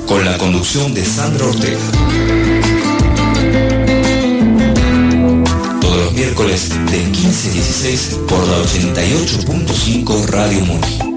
con la conducción de Sandra Ortega. Todos los miércoles de 15 a 16 por la 88.5 Radio Muni.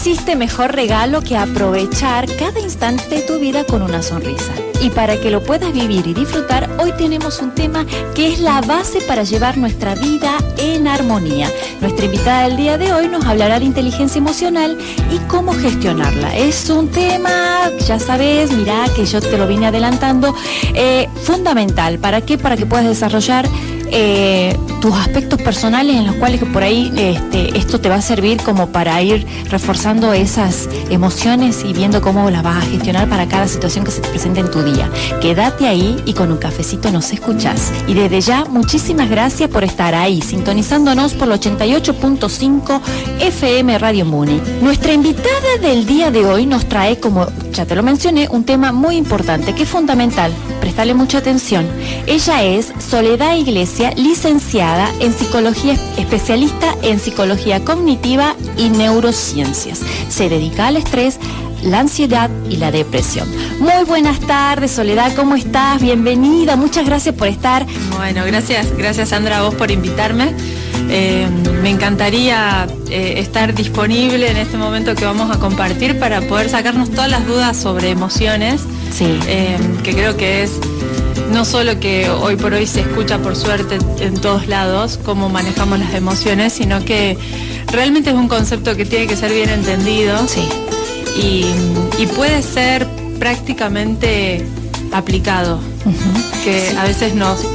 existe mejor regalo que aprovechar cada instante de tu vida con una sonrisa. Y para que lo puedas vivir y disfrutar, hoy tenemos un tema que es la base para llevar nuestra vida en armonía. Nuestra invitada del día de hoy nos hablará de inteligencia emocional y cómo gestionarla. Es un tema, ya sabes, mirá que yo te lo vine adelantando, fundamental. ¿Para qué? Para que puedas desarrollar tus aspectos personales en los cuales que por ahí esto te va a servir como para ir reforzando esas emociones y viendo cómo las vas a gestionar para cada situación que se te presente en tu día. Quédate ahí y con un cafecito nos escuchás. Y desde ya, muchísimas gracias por estar ahí, sintonizándonos por el 88.5 FM Radio Muni. Nuestra invitada del día de hoy nos trae, como ya te lo mencioné, un tema muy importante, que es fundamental. Prestale mucha atención. Ella es Soledad Iglesia, licenciada en psicología, especialista en psicología cognitiva y neurociencias. Se dedica al estrés, la ansiedad y la depresión. Muy buenas tardes, Soledad, ¿cómo estás? Bienvenida, muchas gracias por estar. Bueno, gracias Sandra a vos por invitarme. Me encantaría estar disponible en este momento que vamos a compartir para poder sacarnos todas las dudas sobre emociones. Sí. Que creo que es no solo que hoy por hoy se escucha por suerte en todos lados cómo manejamos las emociones, sino que realmente es un concepto que tiene que ser bien entendido. Sí. Y puede ser prácticamente aplicado, que sí. A veces nos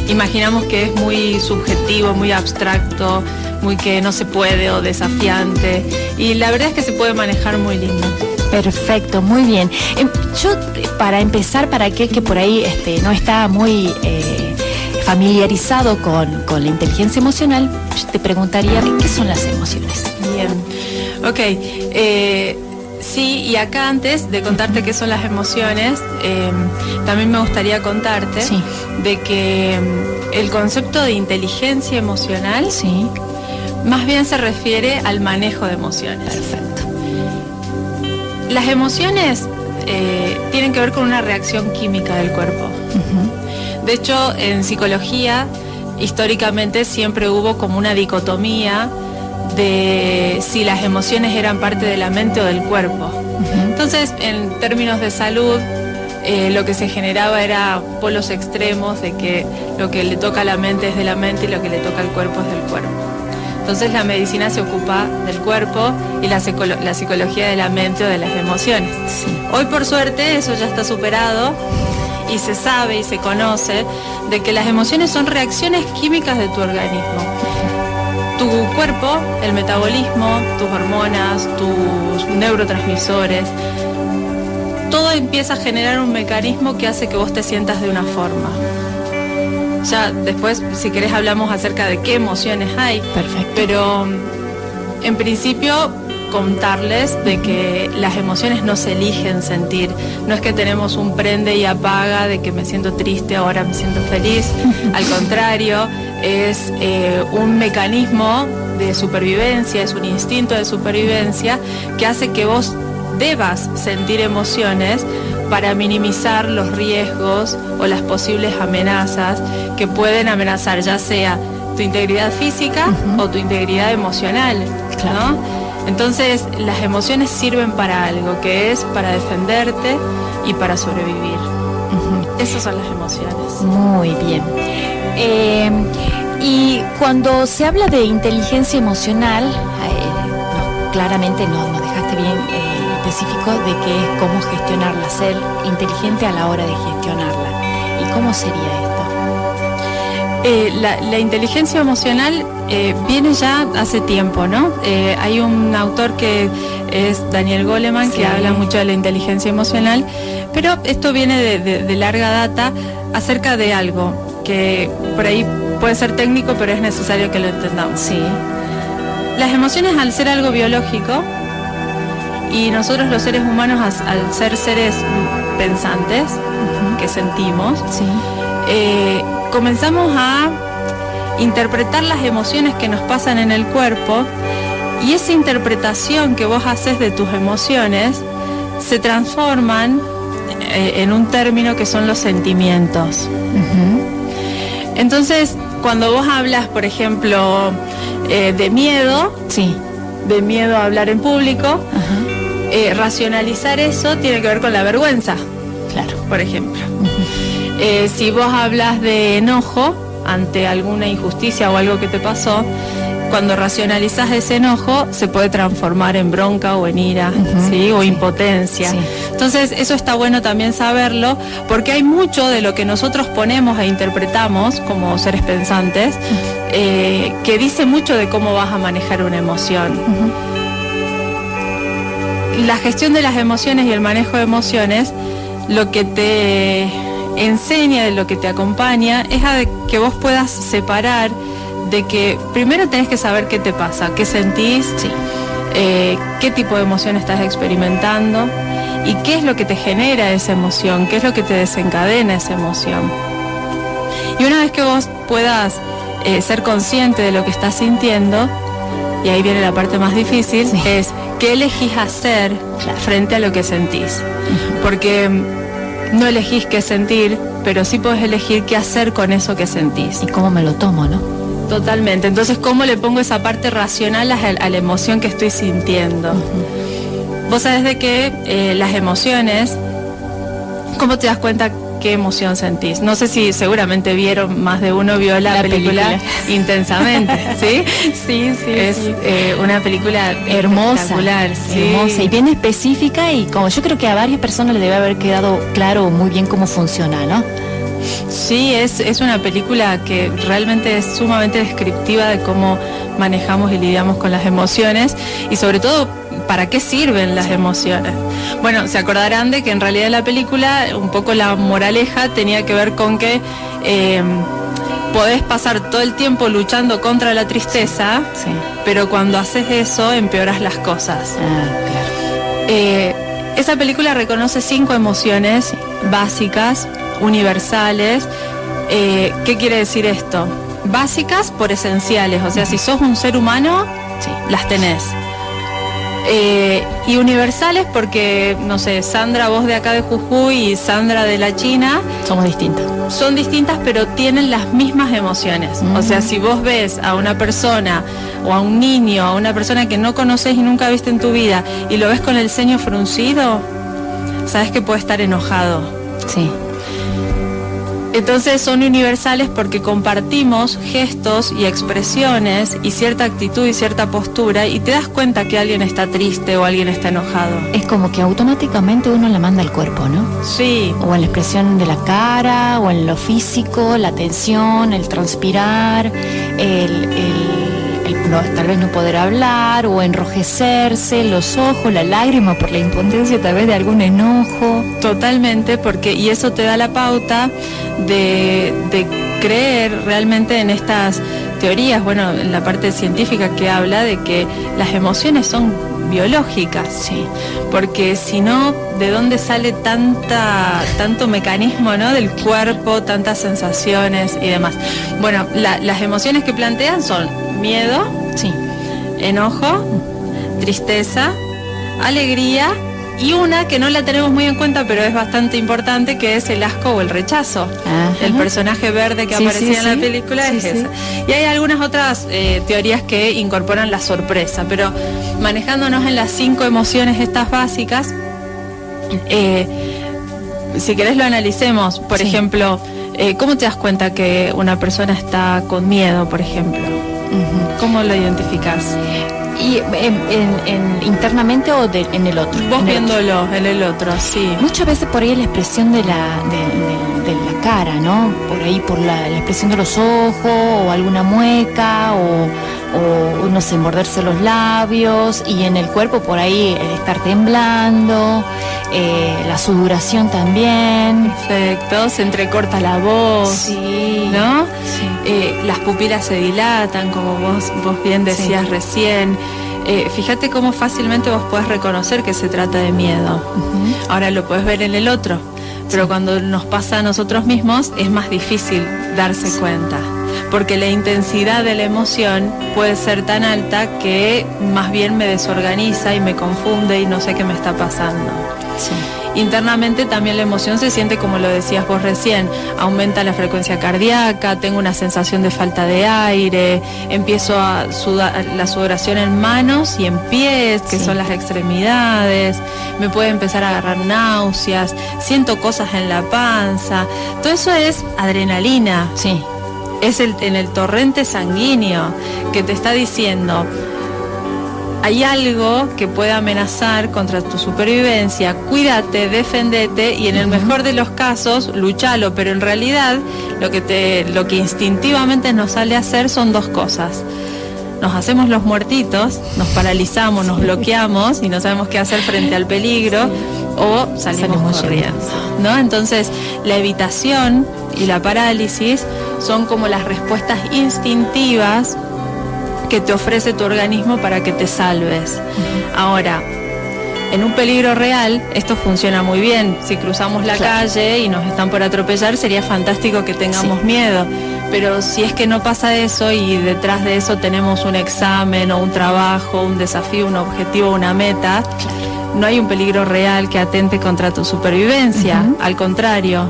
imaginamos que es muy subjetivo, muy abstracto, muy que no se puede o desafiante, y la verdad es que se puede manejar muy lindo. Perfecto, muy bien. Yo, para empezar, para aquel que por ahí no está muy familiarizado con la inteligencia emocional, yo te preguntaría, ¿qué son las emociones? Bien, ok. Sí, y acá antes de contarte qué son las emociones, también me gustaría contarte sí. de que el concepto de inteligencia emocional sí. más bien se refiere al manejo de emociones. Perfecto. Las emociones tienen que ver con una reacción química del cuerpo. De hecho, en psicología, históricamente siempre hubo como una dicotomía de si las emociones eran parte de la mente o del cuerpo. Entonces, en términos de salud, lo que se generaba era polos extremos de que lo que le toca a la mente es de la mente y lo que le toca al cuerpo es del cuerpo. Entonces la medicina se ocupa del cuerpo y la psicología de la mente o de las emociones. Sí. Hoy por suerte eso ya está superado y se sabe y se conoce de que las emociones son reacciones químicas de tu organismo. Tu cuerpo, el metabolismo, tus hormonas, tus neurotransmisores, todo empieza a generar un mecanismo que hace que vos te sientas de una forma. Ya después, si querés, hablamos acerca de qué emociones hay. Perfecto. Pero en principio contarles de que las emociones no se eligen sentir. No es que tenemos un prende y apaga de que me siento triste, ahora me siento feliz. Al contrario, es un mecanismo de supervivencia, es un instinto de supervivencia que hace que vos debas sentir emociones para minimizar los riesgos o las posibles amenazas que pueden amenazar ya sea tu integridad física o tu integridad emocional, claro. ¿no? Entonces las emociones sirven para algo, que es para defenderte y para sobrevivir. Esas son las emociones. Muy bien. Y cuando se habla de inteligencia emocional, claramente nos dejaste bien específico de que es cómo gestionarla, ser inteligente a la hora de gestionarla. ¿Y cómo sería esto? La inteligencia emocional viene ya hace tiempo, ¿no? Hay un autor que es Daniel Goleman, sí, que habla mucho de la inteligencia emocional, pero esto viene de larga data acerca de algo que por ahí puede ser técnico, pero es necesario que lo entendamos. Sí. Las emociones, al ser algo biológico, y nosotros los seres humanos, al ser seres pensantes, que sentimos, Sí. Comenzamos a interpretar las emociones que nos pasan en el cuerpo, y esa interpretación que vos haces de tus emociones se transforman en un término que son los sentimientos. Entonces, cuando vos hablas, por ejemplo, de miedo, Sí. de miedo a hablar en público, racionalizar eso tiene que ver con la vergüenza, Claro. por ejemplo. Si vos hablas de enojo ante alguna injusticia o algo que te pasó, cuando racionalizás ese enojo se puede transformar en bronca o en ira, ¿sí? O impotencia. Sí. Entonces eso está bueno también saberlo, porque hay mucho de lo que nosotros ponemos e interpretamos como seres pensantes, que dice mucho de cómo vas a manejar una emoción. La gestión de las emociones y el manejo de emociones, lo que te enseña, de lo que te acompaña, es a que vos puedas separar de que primero tenés que saber qué te pasa, qué sentís, Sí. Qué tipo de emoción estás experimentando y qué es lo que te genera esa emoción, qué es lo que te desencadena esa emoción. Y una vez que vos puedas ser consciente de lo que estás sintiendo, y ahí viene la parte más difícil, Sí. es qué elegís hacer frente a lo que sentís. Porque no elegís qué sentir, pero sí podés elegir qué hacer con eso que sentís. ¿Y cómo me lo tomo, no? Totalmente. Entonces, ¿cómo le pongo esa parte racional a la emoción que estoy sintiendo? Vos sabés de que las emociones, ¿cómo te das cuenta qué emoción sentís? No sé si seguramente más de uno vio la película Intensamente, ¿sí? Sí, sí. Es una película Hermosa, espectacular, sí. hermosa y bien específica, y como yo creo que a varias personas le debe haber quedado claro muy bien cómo funciona, ¿no? Sí, es una película que realmente es sumamente descriptiva de cómo manejamos y lidiamos con las emociones, y sobre todo para qué sirven las emociones. Bueno, se acordarán de que en realidad la película, un poco la moraleja tenía que ver con que podés pasar todo el tiempo luchando contra la tristeza, Sí. pero cuando haces eso empeoras las cosas. Claro. Esa película reconoce 5 emociones básicas, universales. ¿Qué quiere decir esto? Básicas por esenciales, o sea, si sos un ser humano, Sí. las tenés. Y universales porque, no sé, Sandra, vos de acá de Jujuy, y Sandra de la China, Somos distintos. son distintas pero tienen las mismas emociones. O sea, si vos ves a una persona o a un niño, a una persona que no conoces y nunca viste en tu vida, y lo ves con el ceño fruncido, sabes que puede estar enojado. Sí. Entonces son universales porque compartimos gestos y expresiones y cierta actitud y cierta postura, y te das cuenta que alguien está triste o alguien está enojado. Es como que automáticamente uno la manda al cuerpo, ¿no? Sí, O en la expresión de la cara, o en lo físico, la tensión, el transpirar, tal vez no poder hablar, o enrojecerse, los ojos, la lágrima por la impotencia tal vez de algún enojo. totalmente, y eso te da la pauta de creer realmente en estas teorías, bueno, en la parte científica que habla de que las emociones son biológicas, Sí. porque si no, ¿de dónde sale tanto mecanismo, ¿no? Del cuerpo, tantas sensaciones y demás? Bueno, las emociones que plantean son miedo, Sí. enojo, tristeza, alegría, y una que no la tenemos muy en cuenta, pero es bastante importante, que es el asco o el rechazo. Ajá. El personaje verde que Sí, aparecía sí, en la sí. película Sí, es sí. esa. Y hay algunas otras teorías que incorporan la sorpresa, pero manejándonos en las 5 emociones estas básicas, si querés lo analicemos. Por Sí. ejemplo, ¿cómo te das cuenta que una persona está con miedo, por ejemplo? ¿Cómo lo identificás? ¿Y internamente o en el otro? Vos En el otro. viéndolo en el otro, sí. Muchas veces por ahí la expresión de la cara, ¿no? Por ahí por la expresión de los ojos, o alguna mueca, o no sé, morderse los labios, y en el cuerpo por ahí el estar temblando, la sudoración también. Perfecto, se entrecorta la voz, Sí. ¿no? Sí. Las pupilas se dilatan, como vos bien decías recién. Fíjate cómo fácilmente vos podés reconocer que se trata de miedo. Ahora lo podés ver en el otro, pero cuando nos pasa a nosotros mismos es más difícil darse cuenta, porque la intensidad de la emoción puede ser tan alta que más bien me desorganiza y me confunde y no sé qué me está pasando. Sí. Internamente también la emoción se siente, como lo decías vos recién, aumenta la frecuencia cardíaca, tengo una sensación de falta de aire, empiezo a sudar, la sudoración en manos y en pies, que son las extremidades, me puede empezar a agarrar náuseas, siento cosas en la panza, todo eso es adrenalina. Sí. Es en el torrente sanguíneo que te está diciendo: hay algo que puede amenazar contra tu supervivencia, cuídate, defendete y en el mejor de los casos, luchalo, pero en realidad lo que instintivamente nos sale a hacer son dos cosas. Nos hacemos los muertitos, nos paralizamos, nos bloqueamos y no sabemos qué hacer frente al peligro, o salimos corriendo, ¿no? Entonces, la evitación y la parálisis son como las respuestas instintivas que te ofrece tu organismo para que te salves. Ahora, en un peligro real, esto funciona muy bien. Si cruzamos la calle y nos están por atropellar, sería fantástico que tengamos miedo. Pero si es que no pasa eso y detrás de eso tenemos un examen o un trabajo, un desafío, un objetivo, una meta, no hay un peligro real que atente contra tu supervivencia. Al contrario,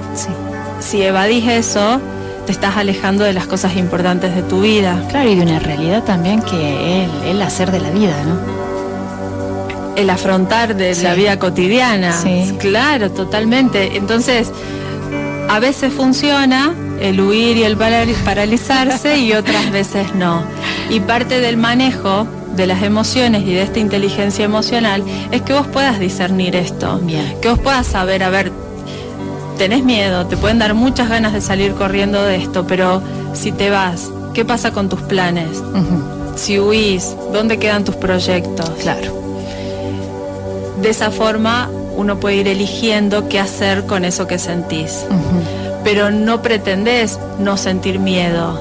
si evadís eso, te estás alejando de las cosas importantes de tu vida. Claro, y de una realidad también que es el hacer de la vida, ¿no? El afrontar de la vida cotidiana. Claro, totalmente. Entonces, a veces funciona el huir y el paralizarse y otras veces no. Y parte del manejo de las emociones y de esta inteligencia emocional es que vos puedas discernir esto. Bien. Que vos puedas saber, a ver, tenés miedo, te pueden dar muchas ganas de salir corriendo de esto, pero si te vas, ¿qué pasa con tus planes? Si huís, ¿dónde quedan tus proyectos? Claro. De esa forma uno puede ir eligiendo qué hacer con eso que sentís. Pero no pretendés no sentir miedo,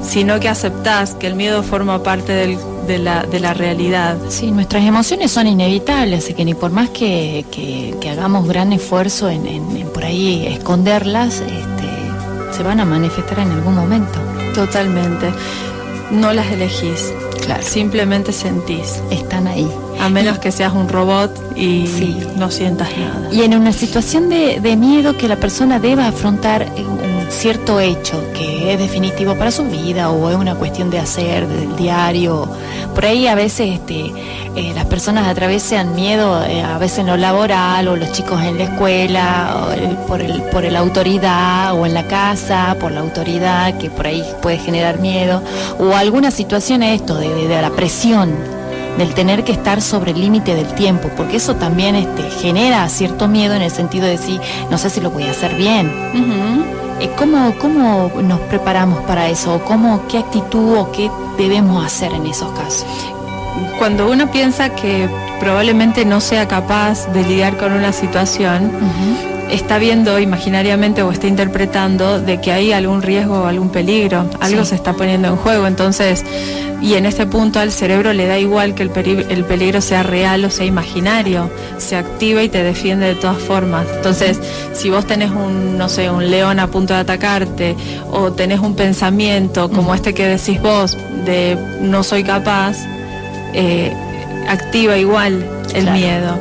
sino que aceptás que el miedo forma parte de la realidad. Sí, nuestras emociones son inevitables, así que ni por más que hagamos gran esfuerzo en por ahí esconderlas, se van a manifestar en algún momento. Totalmente. No las elegís. Simplemente sentís. Están ahí. A menos que seas un robot y no sientas nada. Y en una situación de miedo que la persona deba afrontar un cierto hecho que es definitivo para su vida o es una cuestión de hacer, del diario, por ahí a veces las personas atraviesan miedo, a veces en lo laboral o los chicos en la escuela, o por la autoridad, o en la casa por la autoridad, que por ahí puede generar miedo, o alguna situación de la presión, del tener que estar sobre el límite del tiempo, porque eso también genera cierto miedo en el sentido de decir, no sé si lo voy a hacer bien. ¿Cómo nos preparamos para eso? ¿Qué actitud o qué debemos hacer en esos casos? Cuando uno piensa que probablemente no sea capaz de lidiar con una situación, está viendo imaginariamente o está interpretando de que hay algún riesgo o algún peligro, algo se está poniendo en juego. Entonces, y en este punto al cerebro le da igual que el peligro sea real o sea imaginario, se activa y te defiende de todas formas. Entonces, si vos tenés un león a punto de atacarte, o tenés un pensamiento como este que decís vos, de no soy capaz, activa igual el miedo.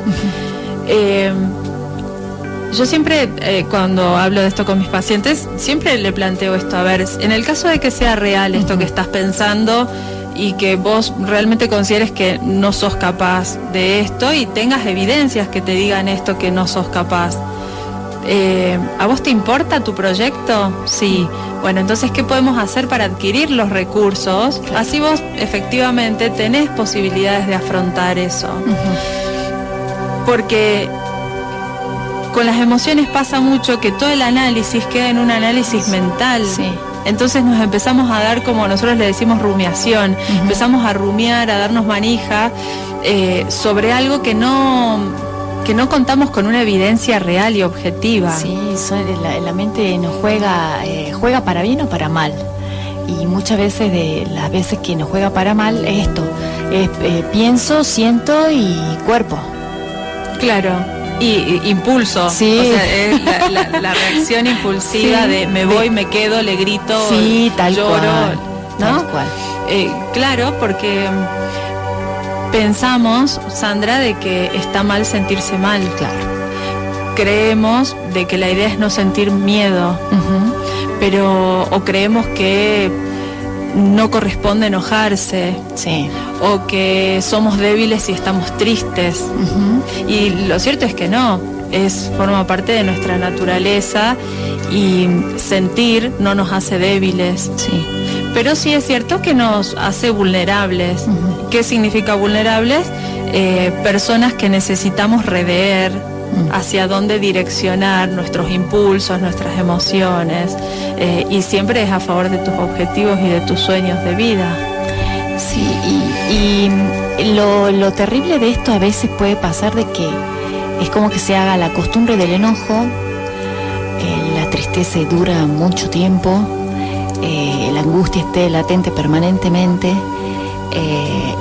Yo siempre, cuando hablo de esto con mis pacientes, siempre le planteo esto: a ver, en el caso de que sea real esto que estás pensando y que vos realmente consideres que no sos capaz de esto y tengas evidencias que te digan esto, que no sos capaz, ¿a vos te importa tu proyecto? Sí. Bueno, entonces, ¿qué podemos hacer para adquirir los recursos? Así vos efectivamente tenés posibilidades de afrontar eso. Porque con las emociones pasa mucho que todo el análisis queda en un análisis mental. Entonces nos empezamos a dar, como nosotros le decimos, rumiación. Empezamos a rumiar, a darnos manija sobre algo que no contamos con una evidencia real y objetiva. Sí, la mente nos juega para bien o para mal. Y muchas veces, de las veces que nos juega para mal, es esto, pienso, siento y cuerpo. Claro. Y impulso, sí. O sea, es la reacción impulsiva, sí, de me voy, me quedo, le grito, sí, tal lloro, cual, ¿no? Tal cual. Claro, porque pensamos, Sandra, de que está mal sentirse mal. Claro. Creemos de que la idea es no sentir miedo, o creemos que no corresponde enojarse, sí, o que somos débiles si estamos tristes. Y lo cierto es que no, forma parte de nuestra naturaleza y sentir no nos hace débiles. Sí. Pero sí es cierto que nos hace vulnerables. ¿Qué significa vulnerables? Personas que necesitamos rever hacia dónde direccionar nuestros impulsos, nuestras emociones, y siempre es a favor de tus objetivos y de tus sueños de vida. Sí, y lo terrible de esto a veces puede pasar de que es como que se haga la costumbre del enojo, la tristeza dura mucho tiempo, la angustia esté latente permanentemente,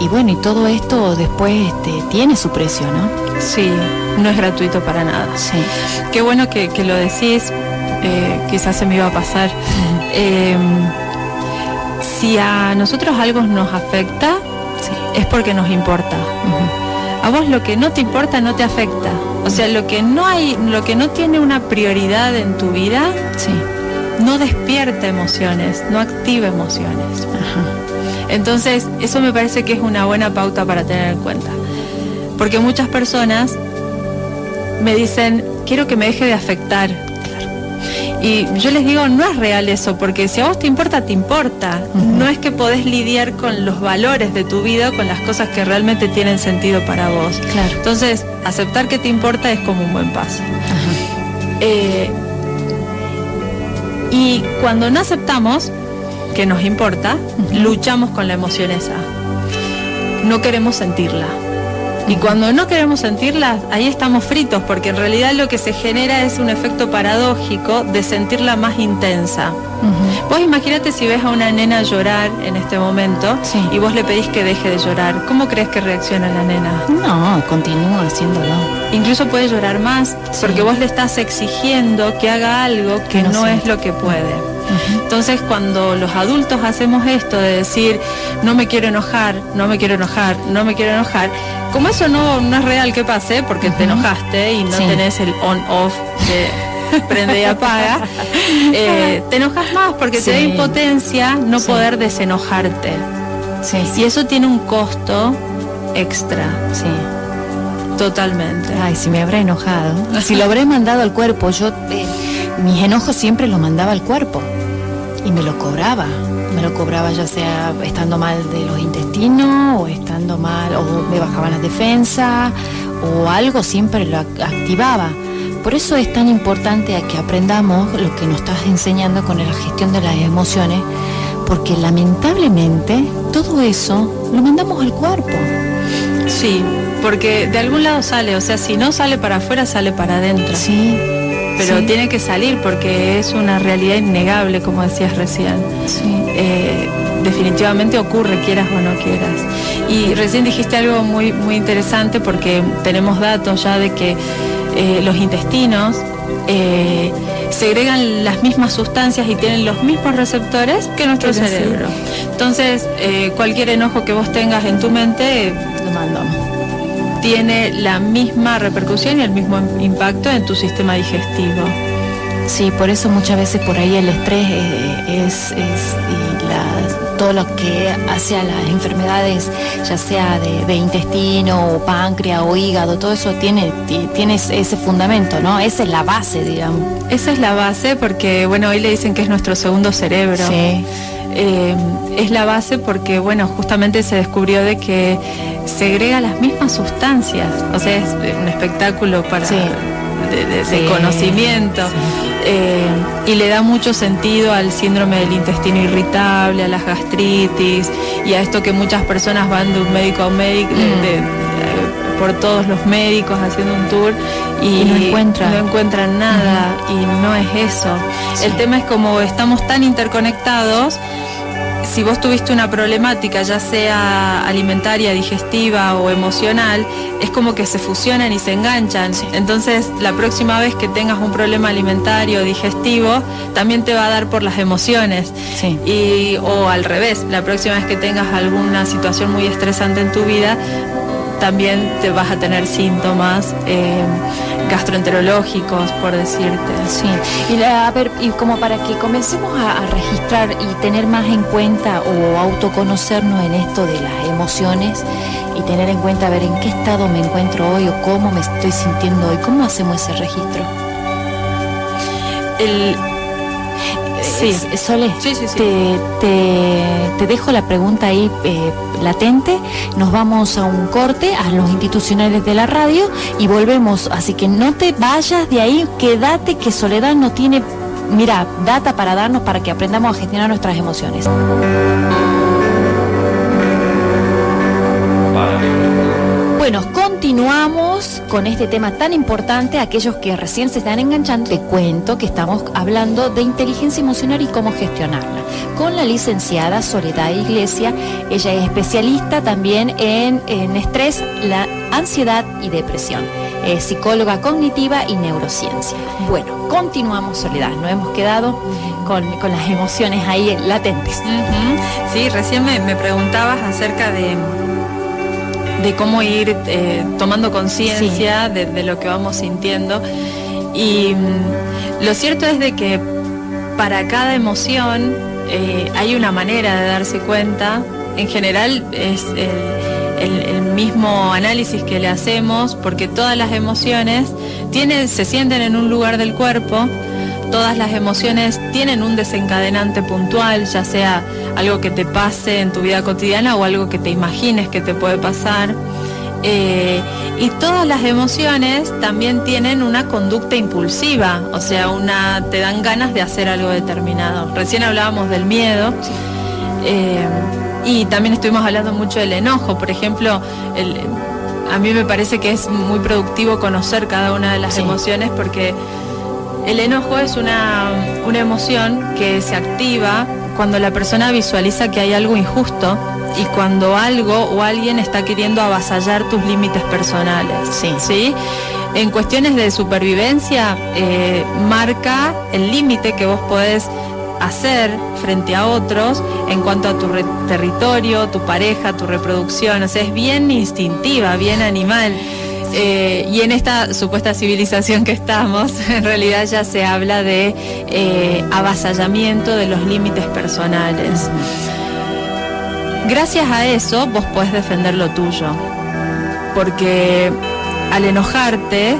y bueno, y todo esto después tiene su precio, ¿no? Sí, no es gratuito para nada. Sí. Qué bueno que lo decís, quizás se me iba a pasar. Si a nosotros algo nos afecta, sí, es porque nos importa. A vos lo que no te importa no te afecta. O sea, lo que no tiene una prioridad en tu vida, sí, no despierta emociones, no activa emociones. Entonces, eso me parece que es una buena pauta para tener en cuenta. Porque muchas personas me dicen, quiero que me deje de afectar. Y yo les digo, no es real eso, porque si a vos te importa, te importa. No es que podés lidiar con los valores de tu vida, con las cosas que realmente tienen sentido para vos. Claro. Entonces, aceptar que te importa es como un buen paso. Y cuando no aceptamos que nos importa, luchamos con la emoción esa. No queremos sentirla. Y cuando no queremos sentirla, ahí estamos fritos, porque en realidad lo que se genera es un efecto paradójico de sentirla más intensa. Vos imagínate si ves a una nena llorar en este momento, sí, y vos le pedís que deje de llorar. ¿Cómo crees que reacciona la nena? No, continúa haciéndolo. Incluso puede llorar más, sí, porque vos le estás exigiendo que haga algo que no es lo que puede. Entonces, cuando los adultos hacemos esto de decir, no me quiero enojar, no me quiero enojar, no me quiero enojar, como eso no es real que pase, porque te enojaste y no tenés el on-off de prende y apaga, te enojas más porque te da impotencia no poder desenojarte. Y eso tiene un costo extra. Sí. Totalmente. Ay, si me habrá enojado. Si lo habré mandado al cuerpo, yo mis enojos siempre los mandaba al cuerpo. Y me lo cobraba ya sea estando mal de los intestinos o estando mal, o me bajaban las defensas o algo, siempre lo activaba. Por eso es tan importante a que aprendamos lo que nos estás enseñando con la gestión de las emociones, porque lamentablemente todo eso lo mandamos al cuerpo. Sí, porque de algún lado sale, o sea, si no sale para afuera, sale para adentro. Sí. Pero tiene que salir porque es una realidad innegable, como decías recién. Sí. Definitivamente ocurre, quieras o no quieras. Y recién dijiste algo muy, muy interesante, porque tenemos datos ya de que los intestinos segregan las mismas sustancias y tienen los mismos receptores que nuestro cerebro. Entonces, cualquier enojo que vos tengas en tu mente, lo mandamos. Tiene la misma repercusión y el mismo impacto en tu sistema digestivo. Sí, por eso muchas veces por ahí el estrés todo lo que hace a las enfermedades, ya sea de intestino o páncreas o hígado, todo eso tiene ese fundamento, ¿no? Esa es la base, digamos. Esa es la base porque, bueno, hoy le dicen que es nuestro segundo cerebro. Sí. Es la base porque, bueno, justamente se descubrió de que segrega las mismas sustancias. O sea, es un espectáculo para de conocimiento. Sí. Y le da mucho sentido al síndrome del intestino irritable, a las gastritis y a esto que muchas personas van de un médico a un médico, por todos los médicos haciendo un tour y no encuentran nada. Y no es eso. Sí. El tema es como estamos tan interconectados, si vos tuviste una problemática, ya sea alimentaria, digestiva o emocional, es como que se fusionan y se enganchan. Sí. Entonces, la próxima vez que tengas un problema alimentario o digestivo, también te va a dar por las emociones. Sí. O al revés, la próxima vez que tengas alguna situación muy estresante en tu vida, también te vas a tener síntomas gastroenterológicos, por decirte. Sí. Y como para que comencemos a registrar y tener más en cuenta o autoconocernos en esto de las emociones y tener en cuenta a ver en qué estado me encuentro hoy o cómo me estoy sintiendo hoy, ¿cómo hacemos ese registro? Sí, Sole, sí. Te dejo la pregunta ahí latente. Nos vamos a un corte a los institucionales de la radio y volvemos. Así que no te vayas de ahí, quédate, que Soledad no tiene, mira, data para darnos para que aprendamos a gestionar nuestras emociones. Bueno, continuamos con este tema tan importante. Aquellos que recién se están enganchando, te cuento que estamos hablando de inteligencia emocional y cómo gestionarla con la licenciada Soledad Iglesia. Ella es especialista también en estrés, la ansiedad y depresión. Es psicóloga cognitiva y neurociencia. Bueno, continuamos, Soledad. Nos hemos quedado con las emociones ahí latentes. Sí, recién me preguntabas acerca de cómo ir tomando conciencia de lo que vamos sintiendo. Y lo cierto es de que para cada emoción hay una manera de darse cuenta. En general es el mismo análisis que le hacemos, porque todas las emociones se sienten en un lugar del cuerpo. Todas las emociones tienen un desencadenante puntual, ya sea algo que te pase en tu vida cotidiana o algo que te imagines que te puede pasar. Y todas las emociones también tienen una conducta impulsiva, o sea, te dan ganas de hacer algo determinado. Recién hablábamos del miedo. Y también estuvimos hablando mucho del enojo. Por ejemplo, a mí me parece que es muy productivo conocer cada una de las emociones, porque el enojo es una emoción que se activa cuando la persona visualiza que hay algo injusto y cuando algo o alguien está queriendo avasallar tus límites personales. ¿Sí? En cuestiones de supervivencia, marca el límite que vos podés hacer frente a otros en cuanto a tu territorio, tu pareja, tu reproducción. O sea, es bien instintiva, bien animal. Y en esta supuesta civilización que estamos, en realidad ya se habla de avasallamiento de los límites personales. Gracias a eso vos podés defender lo tuyo, porque al enojarte,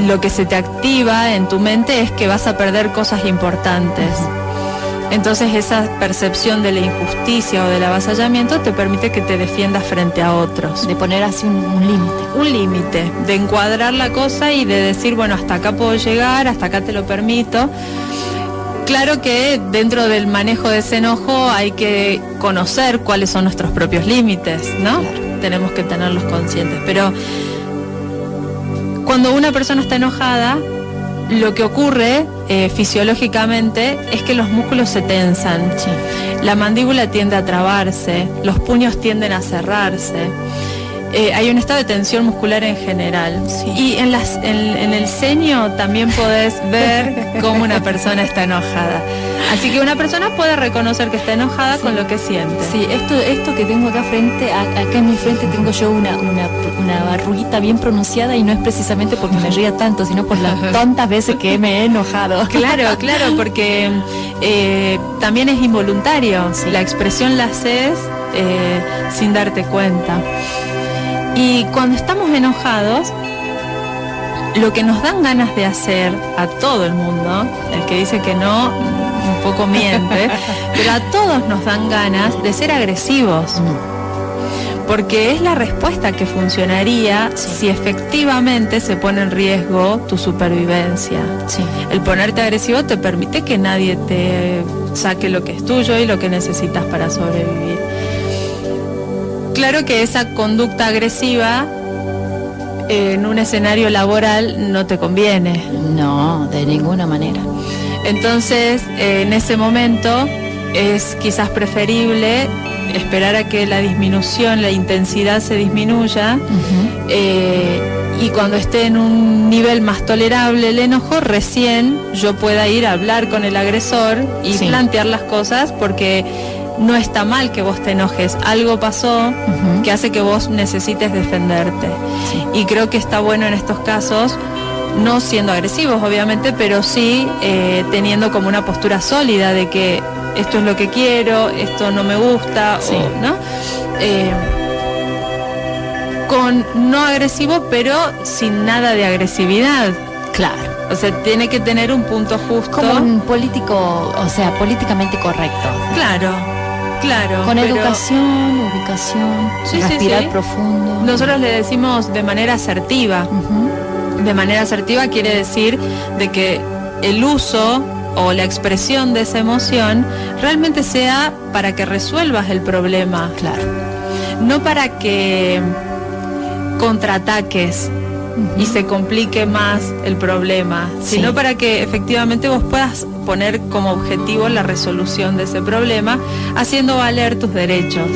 lo que se te activa en tu mente es que vas a perder cosas importantes. Entonces esa percepción de la injusticia o del avasallamiento te permite que te defiendas frente a otros. De poner así un límite. Un límite, de encuadrar la cosa y de decir, bueno, hasta acá puedo llegar, hasta acá te lo permito. Claro que dentro del manejo de ese enojo hay que conocer cuáles son nuestros propios límites, ¿no? Claro. Tenemos que tenerlos conscientes. Pero cuando una persona está enojada, lo que ocurre fisiológicamente es que los músculos se tensan, la mandíbula tiende a trabarse, los puños tienden a cerrarse, hay un estado de tensión muscular en general. Y en el ceño también podés ver cómo una persona está enojada. Así que una persona puede reconocer que está enojada con lo que siente. Sí, esto que tengo acá en mi frente tengo yo una arruguita bien pronunciada, y no es precisamente porque me ría tanto, sino por las tontas veces que me he enojado. Claro, porque también es involuntario. La expresión la haces sin darte cuenta. Y cuando estamos enojados, lo que nos dan ganas de hacer a todo el mundo, el que dice que no, un poco miente, pero a todos nos dan ganas de ser agresivos. Porque es la respuesta que funcionaría si efectivamente se pone en riesgo tu supervivencia. El ponerte agresivo te permite que nadie te saque lo que es tuyo y lo que necesitas para sobrevivir. Claro que esa conducta agresiva en un escenario laboral no te conviene. No, de ninguna manera. Entonces, en ese momento, es quizás preferible esperar a que la intensidad se disminuya, y cuando esté en un nivel más tolerable el enojo, recién yo pueda ir a hablar con el agresor y plantear las cosas, porque no está mal que vos te enojes. Algo pasó que hace que vos necesites defenderte. Y creo que está bueno en estos casos, no siendo agresivos obviamente, pero sí teniendo como una postura sólida de que esto es lo que quiero, esto no me gusta, ¿no? Con no agresivo, pero sin nada de agresividad. Claro. O sea, tiene que tener un punto justo. Como un político, o sea, políticamente correcto. Claro. Con educación, ubicación, respirar profundo. Nosotros le decimos de manera asertiva. De manera asertiva quiere decir de que el uso o la expresión de esa emoción realmente sea para que resuelvas el problema. Claro. No para que contraataques y se complique más el problema, sino para que efectivamente vos puedas poner como objetivo la resolución de ese problema, haciendo valer tus derechos.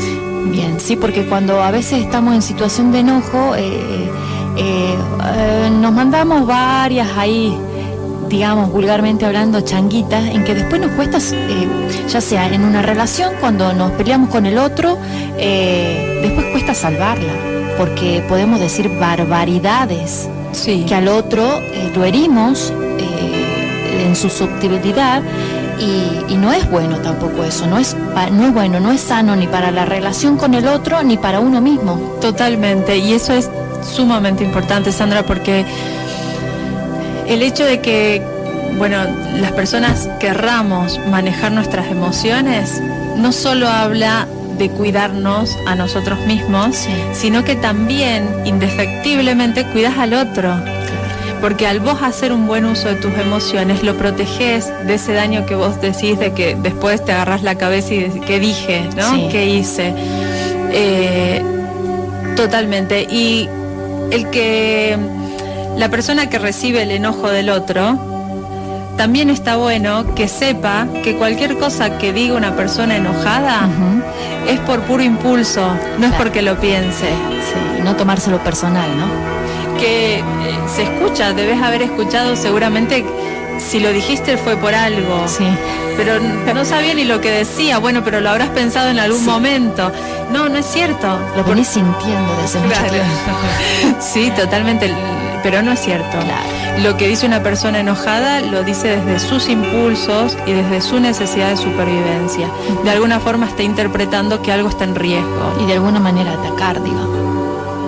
Bien, sí, porque cuando a veces estamos en situación de enojo, nos mandamos varias ahí, digamos, vulgarmente hablando, changuitas, en que después nos cuesta, ya sea en una relación, cuando nos peleamos con el otro, después cuesta salvarla, porque podemos decir barbaridades, que al otro lo herimos en su susceptibilidad, y no es bueno tampoco eso, no es bueno, no es sano ni para la relación con el otro ni para uno mismo. Totalmente, y eso es sumamente importante, Sandra, porque el hecho de que, bueno, las personas querramos manejar nuestras emociones no solo habla de cuidarnos a nosotros mismos, sino que también indefectiblemente cuidas al otro. Porque al vos hacer un buen uso de tus emociones, lo protegés de ese daño que vos decís, de que después te agarrás la cabeza y decís, ¿qué dije? ¿No? ¿Qué hice? Totalmente. Y la persona que recibe el enojo del otro, también está bueno que sepa que cualquier cosa que diga una persona enojada es por puro impulso, no es porque lo piense. No tomárselo personal, ¿no? Que se escucha, debes haber escuchado seguramente, si lo dijiste fue por algo, pero no sabía ni lo que decía. Bueno, pero lo habrás pensado en algún momento. No es cierto. Lo venís sintiendo desde mucho tiempo. Sí, totalmente, pero no es cierto. Lo que dice una persona enojada lo dice desde sus impulsos y desde su necesidad de supervivencia. De alguna forma está interpretando que algo está en riesgo. Y de alguna manera atacar, digamos.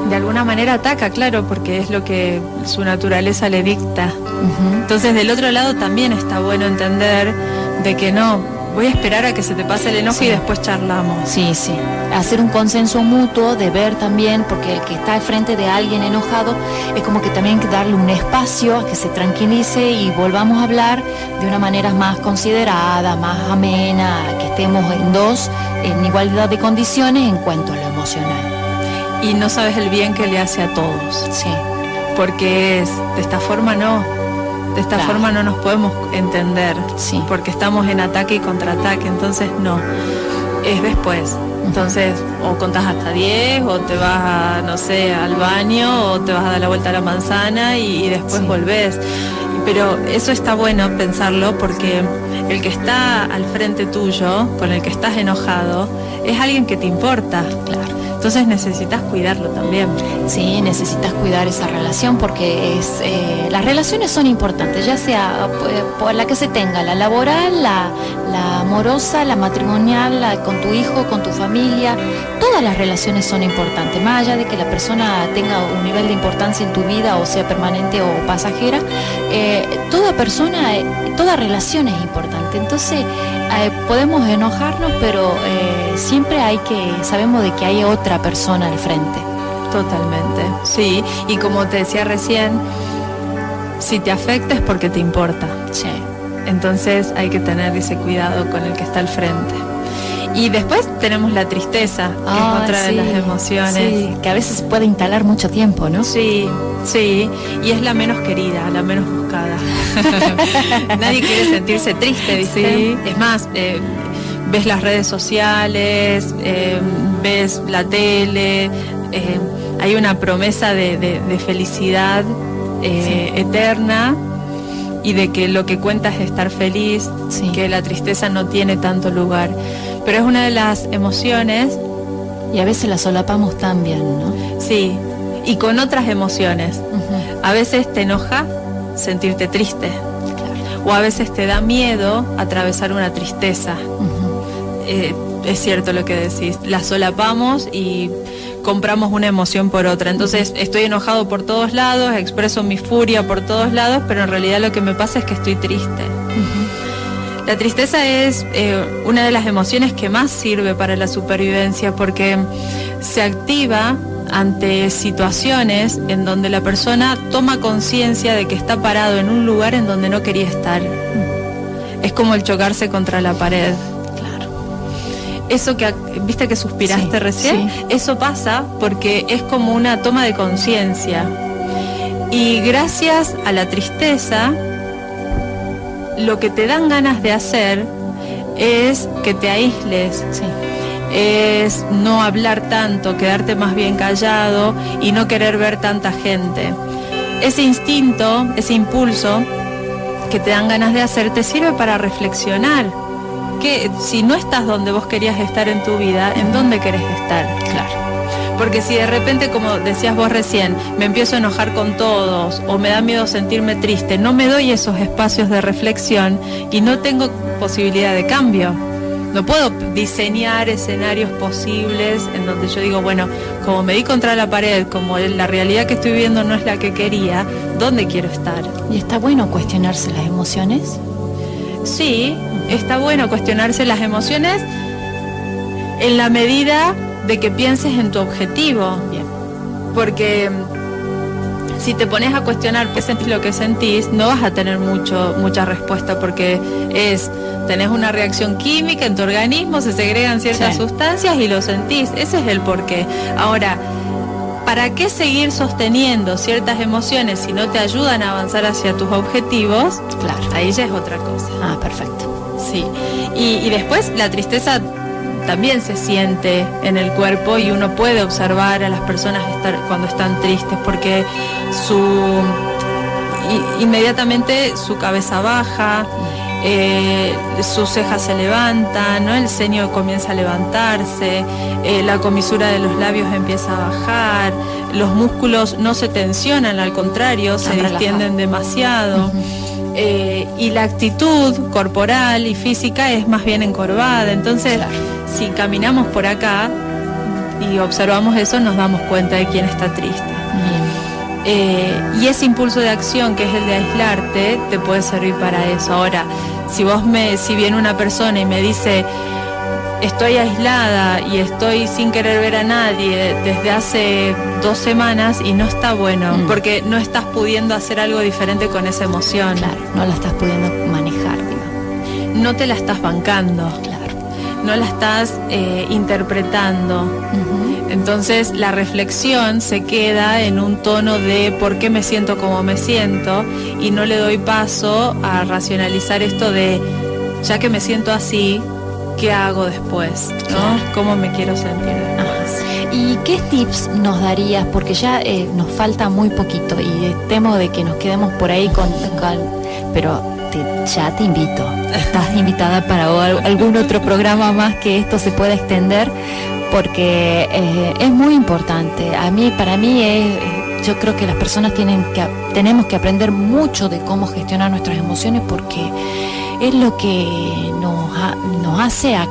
De alguna manera ataca, claro, porque es lo que su naturaleza le dicta. Entonces, del otro lado también está bueno entender de que no, voy a esperar a que se te pase el enojo y después charlamos. Sí. Hacer un consenso mutuo, de ver también, porque el que está al frente de alguien enojado, es como que también hay que darle un espacio a que se tranquilice y volvamos a hablar de una manera más considerada, más amena, que estemos en igualdad de condiciones en cuanto a lo emocional. Y no sabes el bien que le hace a todos. Porque de esta forma no. De esta forma no nos podemos entender. Porque estamos en ataque y contraataque. Entonces no. Es después. Entonces, o contás hasta 10, o te vas no sé, al baño, o te vas a dar la vuelta a la manzana y después volvés. Pero eso está bueno pensarlo, porque el que está al frente tuyo, con el que estás enojado, es alguien que te importa. Entonces necesitas cuidarlo también. Sí, necesitas cuidar esa relación, porque las relaciones son importantes, ya sea por la que se tenga, la laboral, la amorosa, la matrimonial, con tu hijo, con tu familia. Todas las relaciones son importantes, más allá de que la persona tenga un nivel de importancia en tu vida, o sea permanente o pasajera. Toda relación es importante. Entonces podemos enojarnos, pero siempre sabemos de que hay otra persona al frente. Totalmente, sí. Y como te decía recién, si te afecta es porque te importa. Entonces hay que tener ese cuidado con el que está al frente. Y después tenemos la tristeza, que es otra de las emociones. Que a veces puede instalar mucho tiempo, ¿no? Sí, y es la menos querida, la menos buscada. Nadie quiere sentirse triste, ¿viste? Es más, ves las redes sociales, ves la tele, hay una promesa de felicidad eterna, y de que lo que cuenta es estar feliz, que la tristeza no tiene tanto lugar. Pero es una de las emociones. Y a veces la solapamos también, ¿no? Sí, y con otras emociones. A veces te enoja sentirte triste. Claro. O a veces te da miedo atravesar una tristeza. Es cierto lo que decís, la solapamos y compramos una emoción por otra. Entonces estoy enojado por todos lados, expreso mi furia por todos lados, pero en realidad lo que me pasa es que estoy triste. La tristeza es una de las emociones que más sirve para la supervivencia, porque se activa ante situaciones en donde la persona toma conciencia de que está parado en un lugar en donde no quería estar. Es como el chocarse contra la pared. Eso que, viste que suspiraste recién, eso pasa porque es como una toma de conciencia. Y gracias a la tristeza, lo que te dan ganas de hacer es que te aísles, es no hablar tanto, quedarte más bien callado y no querer ver tanta gente. Ese instinto, ese impulso que te dan ganas de hacer, te sirve para reflexionar. Que si no estás donde vos querías estar en tu vida, ¿en dónde querés estar? Claro. Porque si de repente, como decías vos recién, me empiezo a enojar con todos o me da miedo sentirme triste, no me doy esos espacios de reflexión y no tengo posibilidad de cambio. No puedo diseñar escenarios posibles en donde yo digo, bueno, como me di contra la pared, como la realidad que estoy viviendo no es la que quería, ¿dónde quiero estar? ¿Y está bueno cuestionarse las emociones? Sí, está bueno cuestionarse las emociones en la medida de que pienses en tu objetivo. Bien. Porque si te pones a cuestionar qué sentís, lo que sentís, no vas a tener mucha respuesta, porque tenés una reacción química en tu organismo, se segregan ciertas sustancias y lo sentís. Ese es el porqué. Ahora, ¿para qué seguir sosteniendo ciertas emociones si no te ayudan a avanzar hacia tus objetivos? Claro. Ahí ya es otra cosa. Ah, perfecto. Sí. Y después la tristeza también se siente en el cuerpo, y uno puede observar a las personas cuando están tristes, porque inmediatamente su cabeza baja, sus cejas se levantan, ¿no? El ceño comienza a levantarse, la comisura de los labios empieza a bajar, los músculos no se tensionan, al contrario, se distienden demasiado. Y la actitud corporal y física es más bien encorvada. Entonces, si caminamos por acá y observamos eso, nos damos cuenta de quién está triste. Y ese impulso de acción, que es el de aislarte, te puede servir para eso. Ahora, si viene una persona y me dice, estoy aislada y estoy sin querer ver a nadie desde hace 2 semanas, y no está bueno, porque no estás pudiendo hacer algo diferente con esa emoción. Claro, no la estás pudiendo manejar, digamos. No te la estás bancando. Claro. No la estás interpretando. Entonces la reflexión se queda en un tono de por qué me siento como me siento, y no le doy paso a racionalizar esto de, ya que me siento así, ¿qué hago después? ¿No? Claro. ¿Cómo me quiero sentir después? ¿Y qué tips nos darías? Porque ya nos falta muy poquito y temo de que nos quedemos por ahí pero ya te invito. Estás invitada para algún otro programa más que esto se pueda extender, porque es muy importante. Para mí yo creo que las personas tenemos que aprender mucho de cómo gestionar nuestras emociones, porque es lo que nos hace a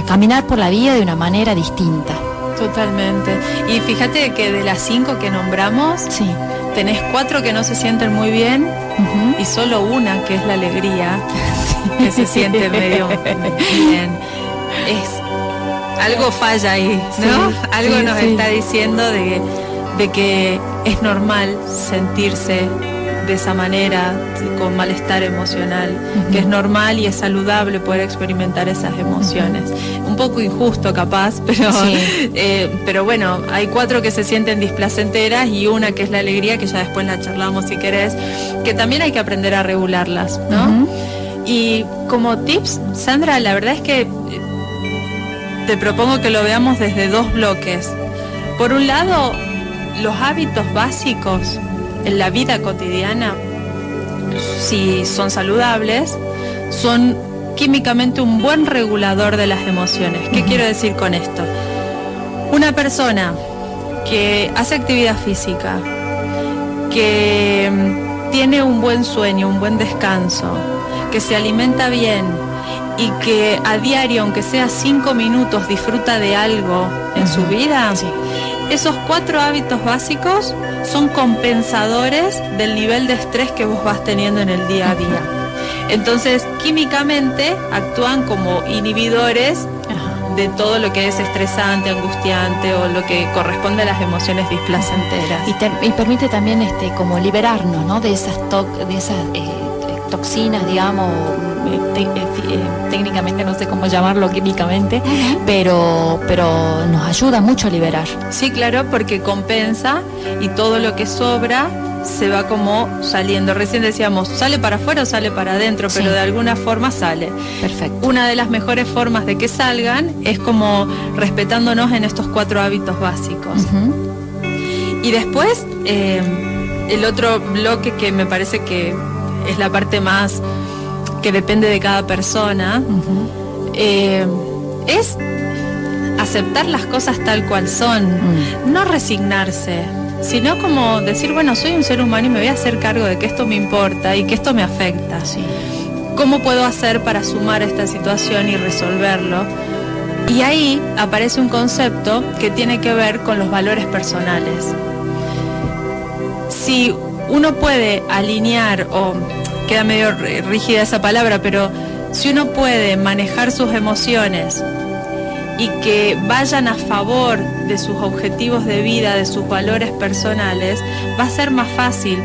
caminar por la vida de una manera distinta. Totalmente. Y fíjate que de las 5 que nombramos, tenés 4 que no se sienten muy bien, y solo una, que es la alegría, que se siente medio bien. Algo falla ahí, ¿no? Algo nos está diciendo de que es normal sentirse de esa manera, con malestar emocional, que es normal y es saludable poder experimentar esas emociones. Un poco injusto capaz, pero bueno, hay 4 que se sienten displacenteras y una que es la alegría, que ya después la charlamos si querés, que también hay que aprender a regularlas, ¿no? Y como tips, Sandra, la verdad es que te propongo que lo veamos desde dos bloques. Por un lado, los hábitos básicos en la vida cotidiana, si son saludables, son químicamente un buen regulador de las emociones. ¿Qué quiero decir con esto? Una persona que hace actividad física, que tiene un buen sueño, un buen descanso, que se alimenta bien y que a diario, aunque sea 5 minutos, disfruta de algo en su vida, sí. Esos 4 hábitos básicos son compensadores del nivel de estrés que vos vas teniendo en el día a día. Entonces, químicamente actúan como inhibidores de todo lo que es estresante, angustiante o lo que corresponde a las emociones displacenteras. Y permite también como liberarnos, ¿no? de esas toxinas, digamos, técnicamente no sé cómo llamarlo químicamente, pero nos ayuda mucho a liberar. Sí, claro, porque compensa y todo lo que sobra se va como saliendo. Recién decíamos, ¿sale para afuera o sale para adentro? Pero de alguna forma sale. Perfecto. Una de las mejores formas de que salgan es como respetándonos en estos 4 hábitos básicos. Y después, el otro bloque que me parece que es la parte más que depende de cada persona, es aceptar las cosas tal cual son, no resignarse, sino como decir, bueno, soy un ser humano y me voy a hacer cargo de que esto me importa y que esto me afecta. Sí. ¿Cómo puedo hacer para sumar esta situación y resolverlo? Y ahí aparece un concepto que tiene que ver con los valores personales. Si uno puede alinear, o queda medio rígida esa palabra, pero si uno puede manejar sus emociones y que vayan a favor de sus objetivos de vida, de sus valores personales, va a ser más fácil.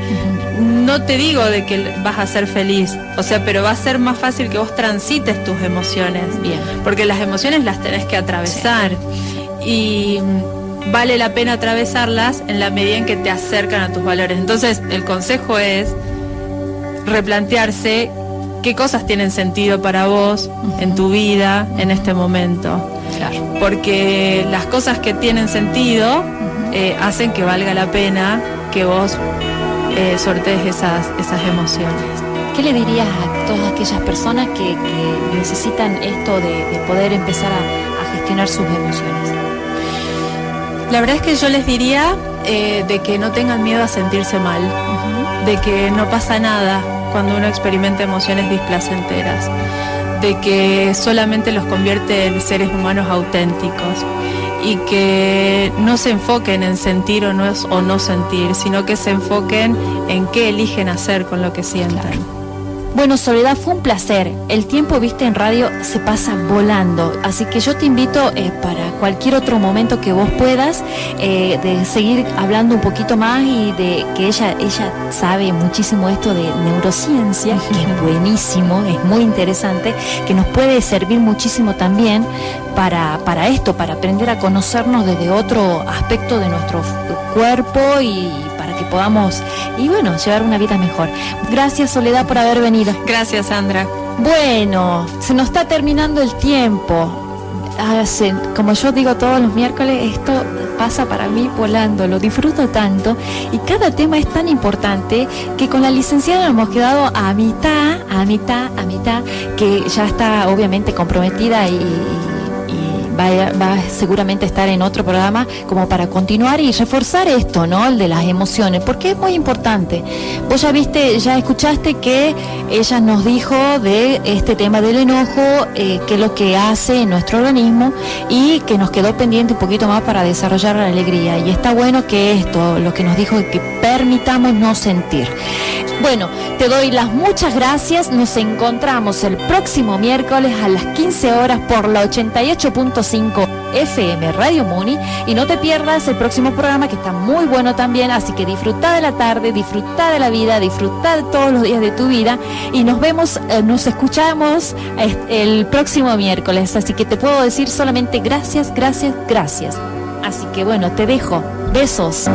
No te digo de que vas a ser feliz, o sea, pero va a ser más fácil que vos transites tus emociones. Bien. Porque las emociones las tenés que atravesar. Sí. Y vale la pena atravesarlas en la medida en que te acercan a tus valores. Entonces, el consejo es replantearse qué cosas tienen sentido para vos en tu vida en este momento. Claro. Porque las cosas que tienen sentido hacen que valga la pena que vos sortees esas emociones. ¿Qué le dirías a todas aquellas personas que necesitan esto de poder empezar a gestionar sus emociones? La verdad es que yo les diría de que no tengan miedo a sentirse mal, de que no pasa nada cuando uno experimenta emociones displacenteras, de que solamente los convierte en seres humanos auténticos y que no se enfoquen en sentir o no sentir, sino que se enfoquen en qué eligen hacer con lo que sienten. Claro. Bueno, Soledad, fue un placer. El tiempo, viste, en radio se pasa volando, así que yo te invito para cualquier otro momento que vos puedas, de seguir hablando un poquito más y de que ella sabe muchísimo esto de neurociencia, que es buenísimo, es muy interesante, que nos puede servir muchísimo también para esto, para aprender a conocernos desde otro aspecto de nuestro cuerpo y para que podamos, y bueno, llevar una vida mejor. Gracias, Soledad, por haber venido. Gracias, Sandra. Bueno, se nos está terminando el tiempo. Como yo digo todos los miércoles, esto pasa para mí volando, lo disfruto tanto y cada tema es tan importante que con la licenciada nos hemos quedado a mitad, que ya está obviamente comprometida y va seguramente a estar en otro programa como para continuar y reforzar esto, ¿no? El de las emociones, porque es muy importante. Vos ya escuchaste que ella nos dijo de este tema del enojo, qué es lo que hace en nuestro organismo y que nos quedó pendiente un poquito más para desarrollar la alegría. Y está bueno que esto, lo que nos dijo, que permitamos no sentir. Bueno, te doy las muchas gracias. Nos encontramos el próximo miércoles a las 15 horas por la 88.5 FM Radio Muni y no te pierdas el próximo programa que está muy bueno también, así que disfruta de la tarde, disfruta de la vida, disfruta de todos los días de tu vida y nos escuchamos el próximo miércoles, así que te puedo decir solamente gracias. Así que bueno, te dejo. Besos.